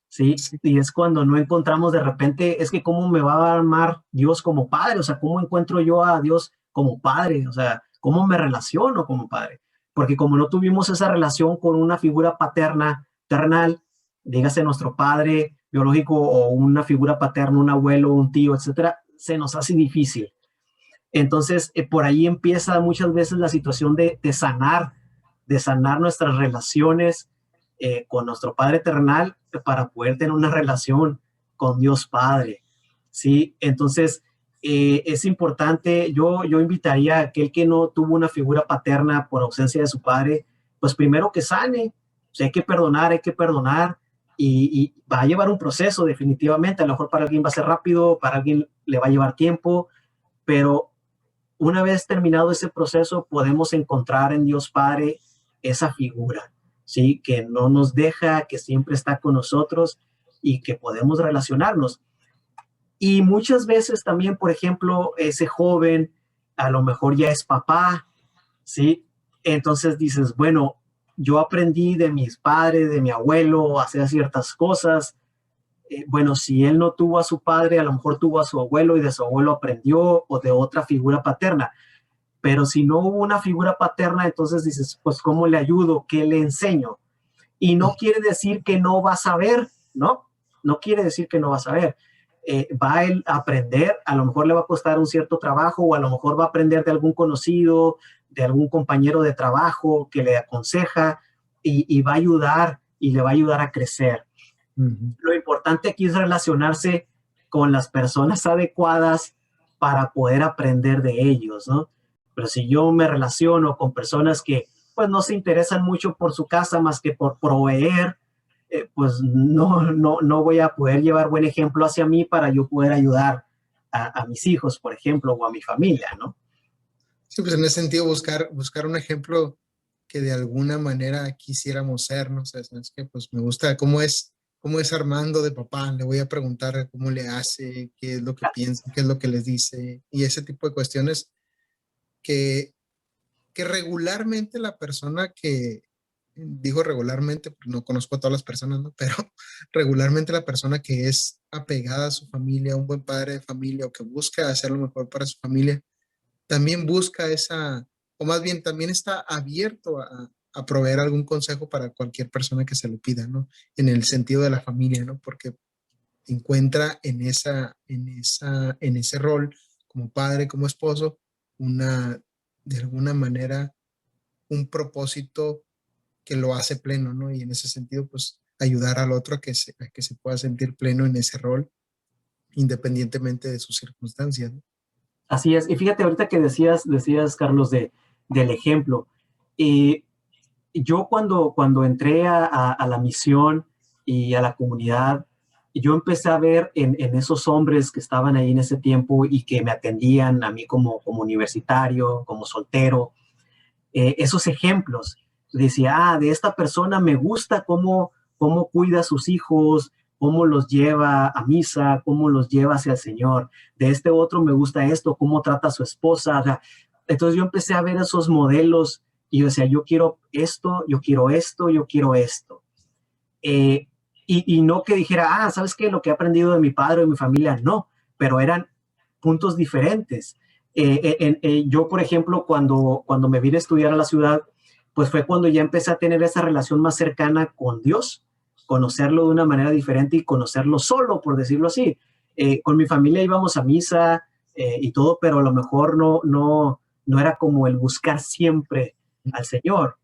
¿sí? Sí, Y es cuando no encontramos de repente, es que cómo me va a amar Dios como padre, o sea, cómo encuentro yo a Dios como padre, o sea, cómo me relaciono como padre, porque como no tuvimos esa relación con una figura paterna, terrenal, dígase nuestro padre biológico o una figura paterna, un abuelo, un tío, etcétera, se nos hace difícil. Entonces, por ahí empieza muchas veces la situación de sanar nuestras relaciones con nuestro Padre Eternal para poder tener una relación con Dios Padre, ¿sí? Entonces, es importante, yo invitaría a aquel que no tuvo una figura paterna por ausencia de su padre, pues primero que sane, o sea, hay que perdonar y va a llevar un proceso definitivamente, a lo mejor para alguien va a ser rápido, para alguien le va a llevar tiempo, pero una vez terminado ese proceso, podemos encontrar en Dios Padre esa figura, ¿sí? Que no nos deja, que siempre está con nosotros y que podemos relacionarnos. Y muchas veces también, por ejemplo, ese joven a lo mejor ya es papá, ¿sí? Entonces dices, bueno, yo aprendí de mis padres, de mi abuelo, a hacer ciertas cosas. Bueno, si él no tuvo a su padre, a lo mejor tuvo a su abuelo y de su abuelo aprendió o de otra figura paterna. Pero si no hubo una figura paterna, entonces dices, pues, ¿cómo le ayudo? ¿Qué le enseño? Y no quiere decir que no va a saber, ¿no? No quiere decir que no va a saber. Va a él a aprender, a lo mejor le va a costar un cierto trabajo o a lo mejor va a aprender de algún conocido, de algún compañero de trabajo que le aconseja y va a ayudar y le va a ayudar a crecer. Lo importante aquí es relacionarse con las personas adecuadas para poder aprender de ellos, ¿no? Pero si yo me relaciono con personas que pues no se interesan mucho por su casa más que por proveer, pues no voy a poder llevar buen ejemplo hacia mí para yo poder ayudar a mis hijos, por ejemplo, o a mi familia, ¿no? sí, pues en ese sentido buscar un ejemplo que de alguna manera quisiéramos ser, ¿no? O sea, es que pues me gusta cómo es Armando de papá, le voy a preguntar cómo le hace, qué es lo que piensa, qué es lo que les dice, y ese tipo de cuestiones que, que regularmente la persona que, digo regularmente, porque no conozco a todas las personas, ¿no? Pero regularmente la persona que es apegada a su familia, un buen padre de familia o que busca hacer lo mejor para su familia, también busca esa, o más bien también está abierto a proveer algún consejo para cualquier persona que se lo pida, ¿no? En el sentido de la familia, ¿no? Porque encuentra en ese rol como padre, como esposo, una, de alguna manera, un propósito que lo hace pleno, ¿no? Y en ese sentido, pues ayudar al otro a que se pueda sentir pleno en ese rol, independientemente de sus circunstancias, ¿no? Así es. Y fíjate, ahorita que decías Carlos, del ejemplo. Y yo cuando entré a la misión y a la comunidad, yo empecé a ver en esos hombres que estaban ahí en ese tiempo y que me atendían a mí como universitario, como soltero, esos ejemplos. Decía, de esta persona me gusta cómo cuida a sus hijos, cómo los lleva a misa, cómo los lleva hacia el Señor. De este otro me gusta esto, cómo trata a su esposa. O sea, entonces yo empecé a ver esos modelos y yo decía, yo quiero esto, yo quiero esto, yo quiero esto. Eh, y no que dijera, ¿sabes qué? Lo que he aprendido de mi padre o de mi familia, no, pero eran puntos diferentes. Yo, por ejemplo, cuando me vine a estudiar a la ciudad, pues fue cuando ya empecé a tener esa relación más cercana con Dios, conocerlo de una manera diferente y conocerlo solo, por decirlo así. Con mi familia íbamos a misa y todo, pero a lo mejor no era como el buscar siempre al Señor.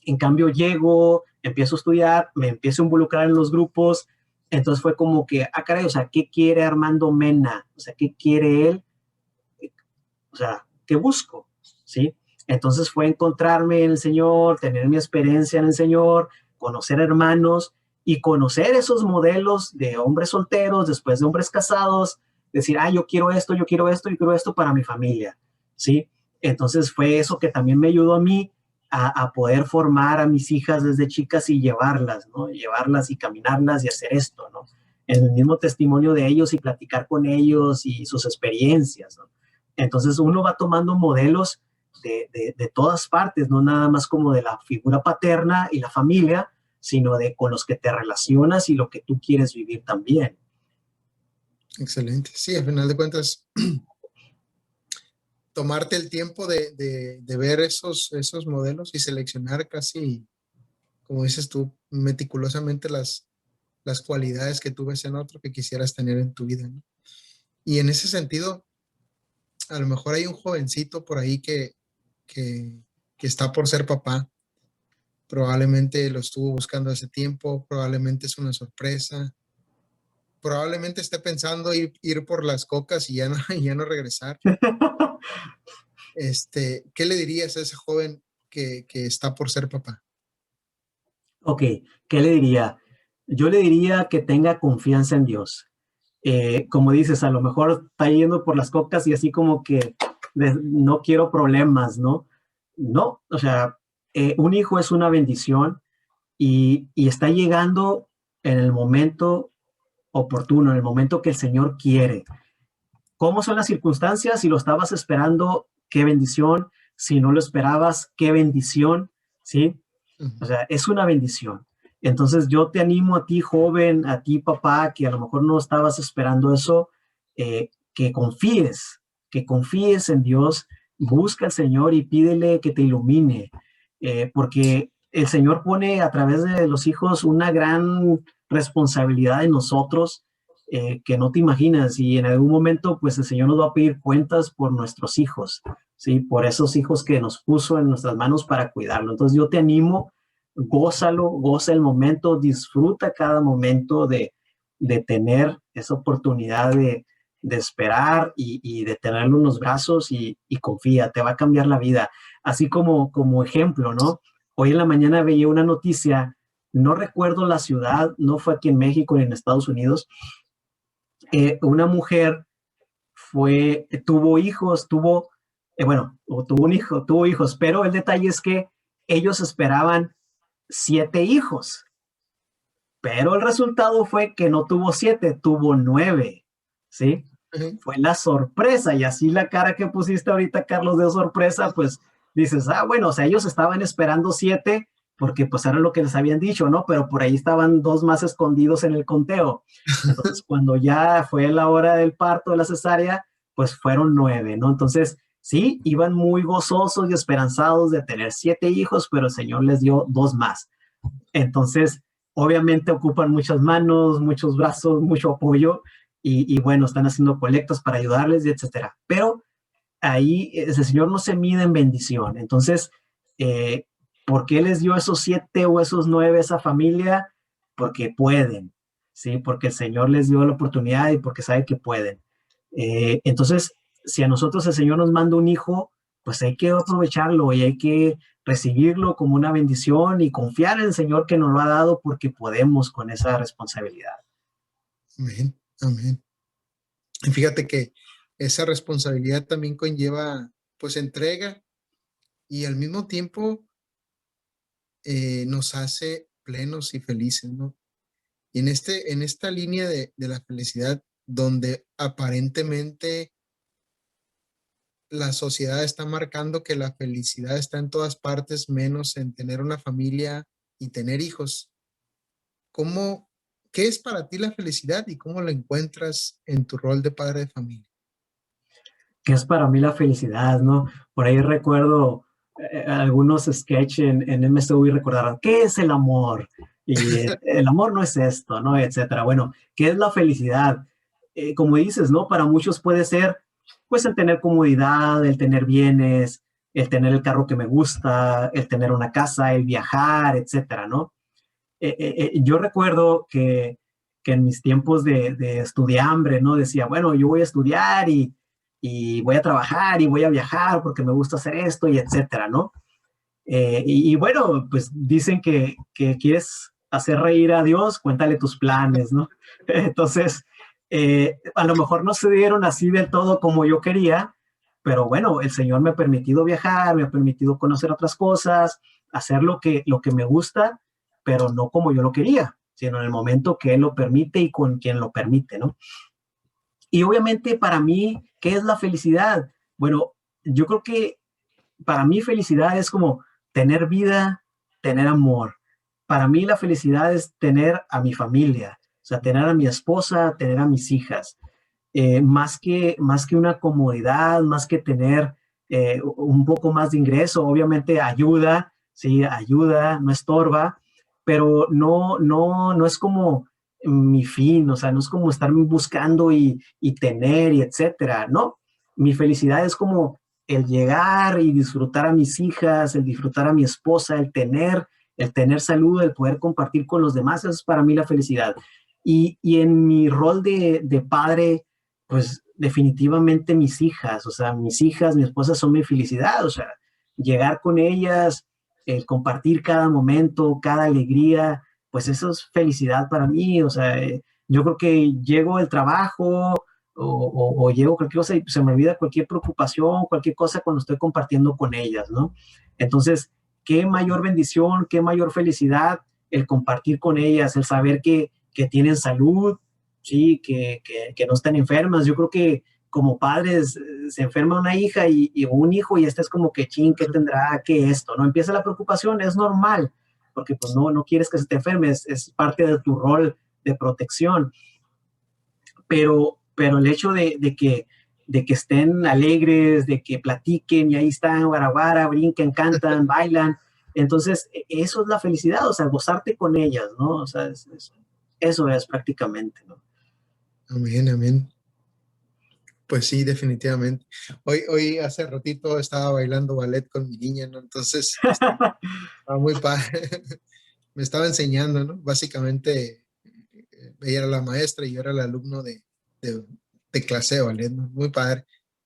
En cambio, llego, empiezo a estudiar, me empiezo a involucrar en los grupos. Entonces fue como que, caray, o sea, ¿qué quiere Armando Mena? O sea, ¿qué quiere él? O sea, ¿qué busco? ¿Sí? Entonces fue encontrarme en el Señor, tener mi experiencia en el Señor, conocer hermanos y conocer esos modelos de hombres solteros, después de hombres casados, decir, yo quiero esto, yo quiero esto, yo quiero esto para mi familia, ¿sí? Entonces fue eso que también me ayudó a mí a poder formar a mis hijas desde chicas y llevarlas, ¿no? Llevarlas y caminarlas y hacer esto, ¿no? En el mismo testimonio de ellos y platicar con ellos y sus experiencias, ¿no? Entonces uno va tomando modelos de todas partes, no nada más como de la figura paterna y la familia, sino de con los que te relacionas y lo que tú quieres vivir también. Excelente. Sí, al final de cuentas, tomarte el tiempo de ver esos modelos y seleccionar casi, como dices tú, meticulosamente las cualidades que tú ves en otro que quisieras tener en tu vida, ¿no? Y en ese sentido, a lo mejor hay un jovencito por ahí que está por ser papá. Probablemente lo estuvo buscando hace tiempo, probablemente es una sorpresa, probablemente esté pensando ir por las cocas y ya no, ya no regresar. ¿Qué le dirías a ese joven que está por ser papá? Ok, ¿qué le diría? Yo le diría que tenga confianza en Dios. Como dices, a lo mejor está yendo por las cocas y así como que no quiero problemas, ¿no? No, o sea, un hijo es una bendición y está llegando en el momento oportuno, en el momento que el Señor quiere. ¿Cómo son las circunstancias? Si lo estabas esperando, qué bendición. Si no lo esperabas, qué bendición, ¿sí? O sea, es una bendición. Entonces yo te animo a ti, joven, a ti, papá, que a lo mejor no estabas esperando eso, que confíes en Dios, busca al Señor y pídele que te ilumine, porque el Señor pone a través de los hijos una gran responsabilidad en nosotros que no te imaginas y en algún momento pues el Señor nos va a pedir cuentas por nuestros hijos, ¿sí? Por esos hijos que nos puso en nuestras manos para cuidarlo. Entonces yo te animo, gózalo, goza el momento, disfruta cada momento de tener esa oportunidad de esperar y de tenerlo en los brazos y confía, te va a cambiar la vida. Así como ejemplo, ¿no? Hoy en la mañana veía una noticia, no recuerdo la ciudad, no fue aquí en México ni en Estados Unidos, una mujer tuvo hijos, tuvo un hijo, tuvo hijos, pero el detalle es que ellos esperaban 7 hijos, pero el resultado fue que no tuvo 7, tuvo 9, ¿sí? Fue la sorpresa y así la cara que pusiste ahorita, Carlos, de sorpresa, pues dices, bueno, o sea, ellos estaban esperando 7 porque pues era lo que les habían dicho, ¿no? Pero por ahí estaban 2 más escondidos en el conteo. Entonces, cuando ya fue la hora del parto de la cesárea, pues fueron 9, ¿no? Entonces, sí, iban muy gozosos y esperanzados de tener 7 hijos, pero el Señor les dio 2 más. Entonces, obviamente ocupan muchas manos, muchos brazos, mucho apoyo y bueno, están haciendo colectas para ayudarles y etcétera. Pero ahí ese Señor no se mide en bendición. Entonces, ¿por qué les dio esos 7 o esos 9 a esa familia? Porque pueden, ¿sí? Porque el Señor les dio la oportunidad y porque sabe que pueden. Entonces, si a nosotros el Señor nos manda un hijo, pues hay que aprovecharlo y hay que recibirlo como una bendición y confiar en el Señor que nos lo ha dado porque podemos con esa responsabilidad. Amén, amén. Y fíjate que esa responsabilidad también conlleva, pues, entrega y al mismo tiempo nos hace plenos y felices, ¿no? Y en esta línea de la felicidad, donde aparentemente la sociedad está marcando que la felicidad está en todas partes, menos en tener una familia y tener hijos. ¿Cómo, qué es para ti la felicidad y cómo la encuentras en tu rol de padre de familia? Que es para mí la felicidad, ¿no? Por ahí recuerdo algunos sketches en MSU recordaron, ¿qué es el amor? Y el amor no es esto, ¿no? Etcétera. Bueno, ¿qué es la felicidad? Como dices, ¿no? Para muchos puede ser, pues, el tener comodidad, el tener bienes, el tener el carro que me gusta, el tener una casa, el viajar, etcétera, ¿no? Yo recuerdo que en mis tiempos de estudiambre, ¿no? Decía, bueno, yo voy a estudiar y voy a trabajar y voy a viajar porque me gusta hacer esto y etcétera, ¿no? Y bueno, pues dicen que quieres hacer reír a Dios, cuéntale tus planes, ¿no? Entonces, a lo mejor no se dieron así del todo como yo quería, pero bueno, el Señor me ha permitido viajar, me ha permitido conocer otras cosas, hacer lo que me gusta, pero no como yo lo quería, sino en el momento que Él lo permite y con quien lo permite, ¿no? Y obviamente para mí, ¿qué es la felicidad? Bueno, yo creo que para mí felicidad es como tener vida, tener amor. Para mí la felicidad es tener a mi familia, o sea, tener a mi esposa, tener a mis hijas. Más que una comodidad, más que tener un poco más de ingreso, obviamente ayuda, sí, ayuda, no estorba, pero no es como mi fin, o sea, no es como estar buscando y tener y etcétera, no. Mi felicidad es como el llegar y disfrutar a mis hijas, el disfrutar a mi esposa, el tener salud, el poder compartir con los demás, eso es para mí la felicidad. Y en mi rol de padre, pues definitivamente mis hijas, o sea, mis hijas, mi esposa son mi felicidad, o sea, llegar con ellas, el compartir cada momento, cada alegría, pues eso es felicidad para mí, o sea, yo creo que llego al trabajo o llego cualquier cosa y se me olvida cualquier preocupación, cualquier cosa cuando estoy compartiendo con ellas, ¿no? Entonces, qué mayor bendición, qué mayor felicidad el compartir con ellas, el saber que tienen salud, sí, que no están enfermas. Yo creo que como padres se enferma una hija y un hijo y este es como que ching, ¿qué tendrá que esto? ¿No? Empieza la preocupación, es normal, porque pues no quieres que se te enferme, es parte de tu rol de protección. Pero el hecho de que estén alegres, de que platiquen y ahí están, guarabara, brinquen, cantan, bailan, entonces eso es la felicidad, o sea, gozarte con ellas, ¿no? O sea, eso es prácticamente, ¿no? Amén, amén. Pues sí, definitivamente. Hoy hace ratito estaba bailando ballet con mi niña, ¿no? Entonces, estaba muy padre. Me estaba enseñando, ¿no? Básicamente, ella era la maestra y yo era el alumno de, de clase de ballet, ¿no? Muy padre.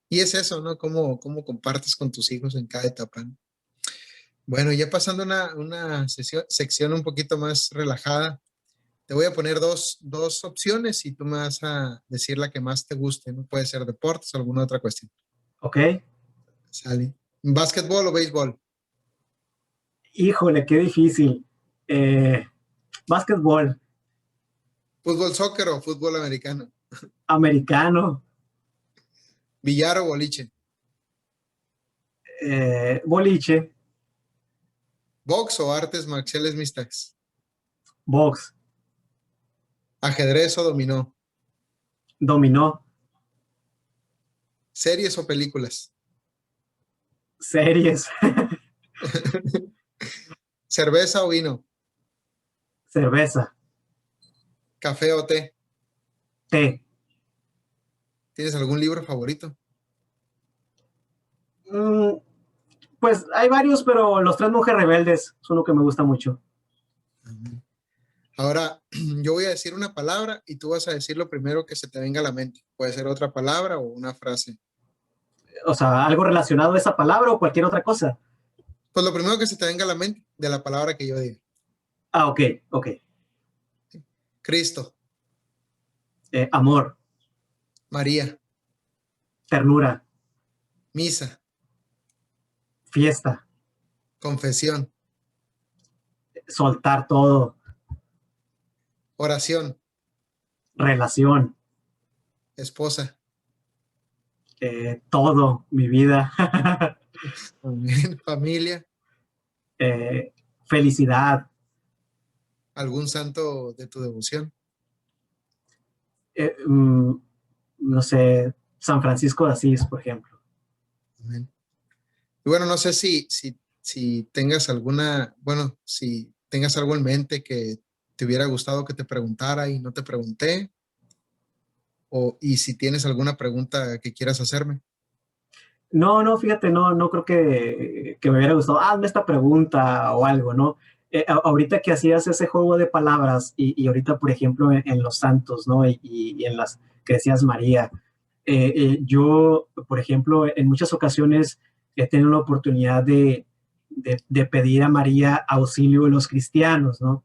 Y es eso, ¿no? Cómo compartes con tus hijos en cada etapa, ¿no? Bueno, ya pasando a una sección un poquito más relajada, te voy a poner dos opciones y tú me vas a decir la que más te guste, ¿no? Puede ser deportes o alguna otra cuestión. ¿Ok? Sale. ¿Básquetbol o béisbol? Híjole, qué difícil. Eh, Básquetbol, ¿Fútbol, soccer o fútbol americano? americano, ¿Billar o boliche? boliche, ¿Box o artes marciales mixtas? box, ¿Ajedrez o dominó? dominó, ¿Series o películas? series, ¿Cerveza o vino? cerveza, ¿Café o té? té. ¿Tienes algún libro favorito? Mm, pues hay varios, pero Los Tres Mujeres Rebeldes es uno que me gusta mucho. Ahora, yo voy a decir una palabra y tú vas a decir lo primero que se te venga a la mente. Puede ser otra palabra o una frase. o sea, algo relacionado a esa palabra o cualquier otra cosa. Pues lo primero que se te venga a la mente de la palabra que yo diga. Ah, ok, ok. Cristo, Amor, María, ternura, misa, fiesta, confesión, soltar todo, oración, relación, esposa, todo, mi vida, familia, felicidad, algún santo de tu devoción. eh, mm, no sé, San Francisco de Asís, por ejemplo. Amén. Y bueno, no sé si tengas alguna, bueno, si tengas algo en mente que te hubiera gustado que te preguntara y no te pregunté, y si tienes alguna pregunta que quieras hacerme. No, no, fíjate, no, no creo que me hubiera gustado, hazme esta pregunta o algo, ¿no? Ahorita que hacías ese juego de palabras y ahorita, por ejemplo, en los santos, ¿no? Y en las que decías María, yo, por ejemplo, en muchas ocasiones he tenido la oportunidad de pedir a María auxilio de los cristianos, ¿no?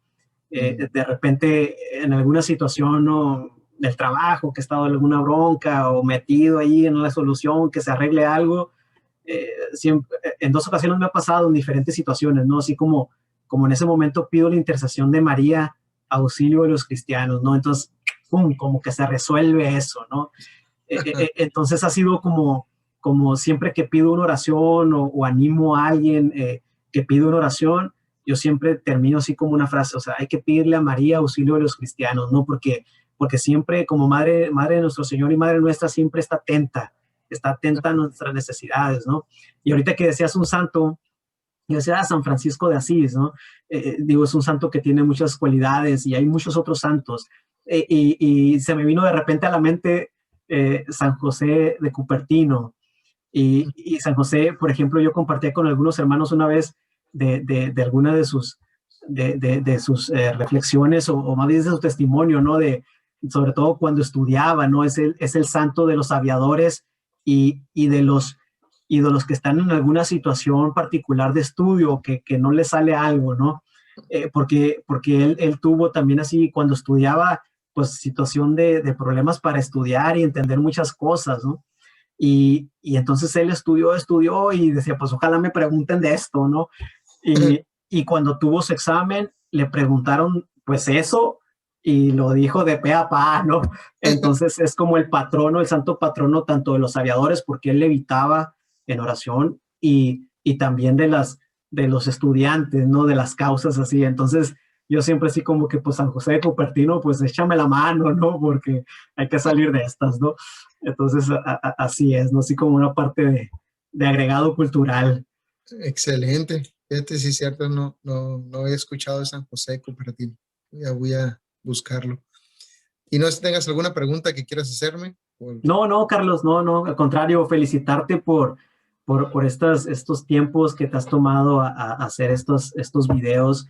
De repente, en alguna situación, ¿no? Del trabajo, que he estado en alguna bronca o metido ahí en la solución, que se arregle algo. Siempre, en 2 ocasiones me ha pasado en diferentes situaciones, ¿no? Así como en ese momento pido la intercesión de María, auxilio de los cristianos, ¿no? Entonces, ¡pum!, como que se resuelve eso, ¿no? Entonces ha sido como siempre que pido una oración o animo a alguien que pide una oración, yo siempre termino así como una frase, o sea, hay que pedirle a María auxilio de los cristianos, ¿no? Porque siempre como madre de nuestro Señor y madre nuestra siempre está atenta a nuestras necesidades, ¿no? Y ahorita que decías un santo, yo decía San Francisco de Asís, ¿no? Digo, es un santo que tiene muchas cualidades y hay muchos otros santos. Y se me vino de repente a la mente San José de Cupertino. Y San José, por ejemplo, yo compartí con algunos hermanos una vez de alguna de sus reflexiones o más bien de su testimonio, ¿no? Sobre todo cuando estudiaba, ¿no? Es el santo de los aviadores y de los que están en alguna situación particular de estudio, que no le sale algo, ¿no? Porque él tuvo también así, cuando estudiaba, pues situación de problemas para estudiar y entender muchas cosas, ¿no? Y entonces él estudió y decía, pues ojalá me pregunten de esto, ¿no? Y cuando tuvo su examen, le preguntaron, pues eso, y lo dijo de pe a pa, ¿no? Entonces es como el patrono, el santo patrono, tanto de los aviadores, porque él levitaba en oración, y también de los estudiantes, ¿no? De las causas así. Entonces yo siempre así como que, pues San José de Cupertino, pues échame la mano, ¿no? Porque hay que salir de estas, ¿no? Entonces así es, ¿no? Así como una parte de agregado cultural. Excelente. Fíjate, sí es cierto, no he escuchado de San José de Cupertino. Ya voy a buscarlo. Y no sé si tengas alguna pregunta que quieras hacerme. No, no, Carlos, no, no, al contrario, felicitarte por estos tiempos que te has tomado a hacer estos videos,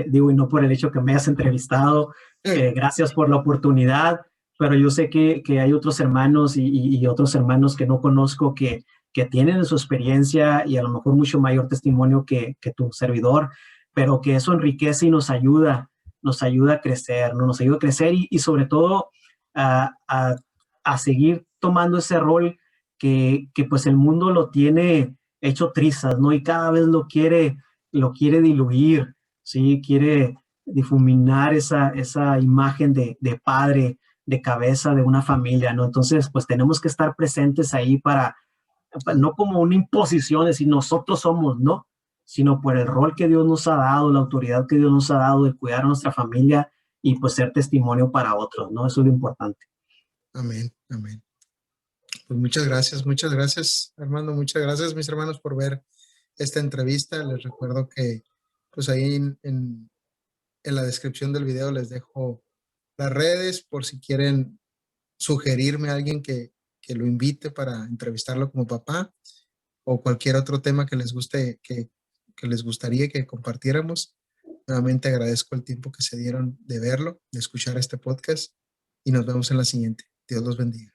digo, y no por el hecho que me hayas entrevistado, gracias por la oportunidad, pero yo sé que hay otros hermanos y otros hermanos que no conozco que tienen su experiencia y a lo mejor mucho mayor testimonio que tu servidor, pero que eso enriquece y nos ayuda a crecer, ¿no? Nos ayuda a crecer y sobre todo a seguir tomando ese rol que pues el mundo lo tiene hecho trizas, ¿no? Y cada vez lo quiere diluir, ¿sí? Quiere difuminar esa imagen de padre, de cabeza de una familia, ¿no? Entonces, pues tenemos que estar presentes ahí no como una imposición, es decir, nosotros somos, ¿no? Sino por el rol que Dios nos ha dado, la autoridad que Dios nos ha dado de cuidar a nuestra familia y pues ser testimonio para otros, ¿no? Eso es lo importante. Amén, amén. Pues muchas gracias, Armando. Muchas gracias, mis hermanos, por ver esta entrevista. Les recuerdo que, pues ahí en la descripción del video les dejo las redes por si quieren sugerirme a alguien que lo invite para entrevistarlo como papá o cualquier otro tema que les guste, que les gustaría que compartiéramos. Nuevamente agradezco el tiempo que se dieron de verlo, de escuchar este podcast y nos vemos en la siguiente. Dios los bendiga.